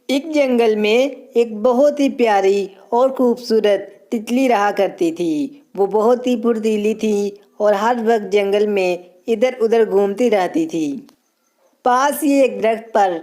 ایک جنگل میں ایک بہت ہی پیاری اور خوبصورت تتلی رہا کرتی تھی۔ وہ بہت ہی پھرتیلی تھی اور ہر وقت جنگل میں ادھر ادھر گھومتی رہتی تھی۔ پاس ہی ایک درخت پر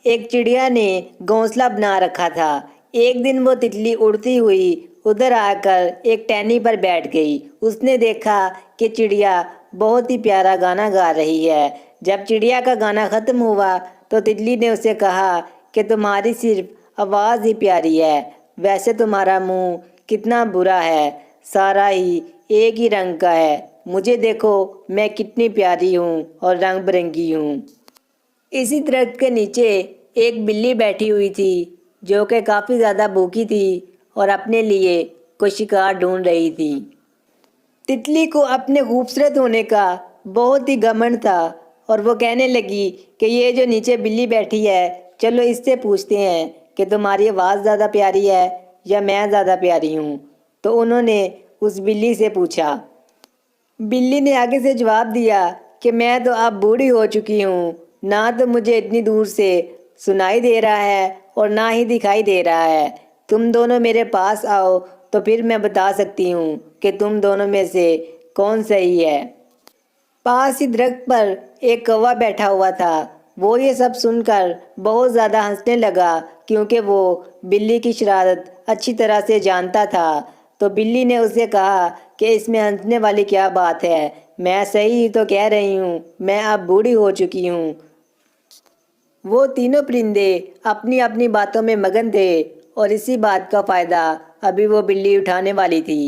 ایک چڑیا نے گھونسلہ بنا رکھا تھا۔ ایک دن وہ تتلی اڑتی ہوئی ادھر آ کر ایک ٹہنی پر بیٹھ گئی۔ اس نے دیکھا کہ چڑیا بہت ہی پیارا گانا گا رہی ہے۔ جب چڑیا کا گانا ختم ہوا تو تتلی نے اسے کہا کہ تمہاری صرف آواز ہی پیاری ہے، ویسے تمہارا منہ کتنا برا ہے، سارا ہی ایک ہی رنگ کا ہے۔ مجھے دیکھو میں کتنی پیاری ہوں اور رنگ برنگی ہوں۔ اسی درخت کے نیچے ایک بلی بیٹھی ہوئی تھی جو کہ کافی زیادہ بھوکی تھی اور اپنے لیے کوئی شکار ڈھونڈ رہی تھی۔ تتلی کو اپنے خوبصورت ہونے کا بہت ہی گھمنڈ تھا اور وہ کہنے لگی کہ یہ جو نیچے بلی بیٹھی ہے، چلو اس سے پوچھتے ہیں کہ تمہاری آواز زیادہ پیاری ہے یا میں زیادہ پیاری ہوں۔ تو انہوں نے اس بلی سے پوچھا۔ بلی نے آگے سے جواب دیا کہ میں تو اب بوڑھی ہو چکی ہوں، نہ تو مجھے اتنی دور سے سنائی دے رہا ہے اور نہ ہی دکھائی دے رہا ہے۔ تم دونوں میرے پاس آؤ تو پھر میں بتا سکتی ہوں کہ تم دونوں میں سے کون صحیح ہے۔ پاس ہی درخت پر ایک کوا بیٹھا ہوا تھا۔ وہ یہ سب سن کر بہت زیادہ ہنسنے لگا کیونکہ وہ بلی کی شرارت اچھی طرح سے جانتا تھا۔ تو بلی نے اسے کہا کہ اس میں ہنسنے والی کیا بات ہے، میں صحیح ہی تو کہہ رہی ہوں، میں اب بوڑھی ہو چکی ہوں۔ وہ تینوں پرندے اپنی اپنی باتوں میں مگن تھے اور اسی بات کا فائدہ ابھی وہ بلی اٹھانے والی تھی۔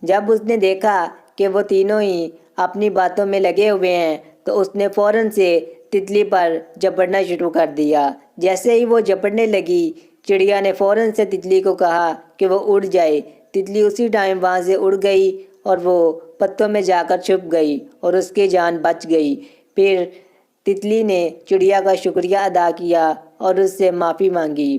جب اس نے دیکھا کہ وہ تینوں ہی اپنی باتوں میں لگے ہوئے ہیں تو اس نے فوراً سے تتلی پر جھپٹنا شروع کر دیا۔ جیسے ہی وہ جھپٹنے لگی، چڑیا نے فوراً سے تتلی کو کہا کہ وہ اڑ جائے۔ تتلی اسی ٹائم وہاں سے اڑ گئی اور وہ پتوں میں جا کر چھپ گئی اور اس کی جان بچ گئی۔ پھر تتلی نے چڑیا کا شکریہ ادا کیا اور اس سے معافی مانگی۔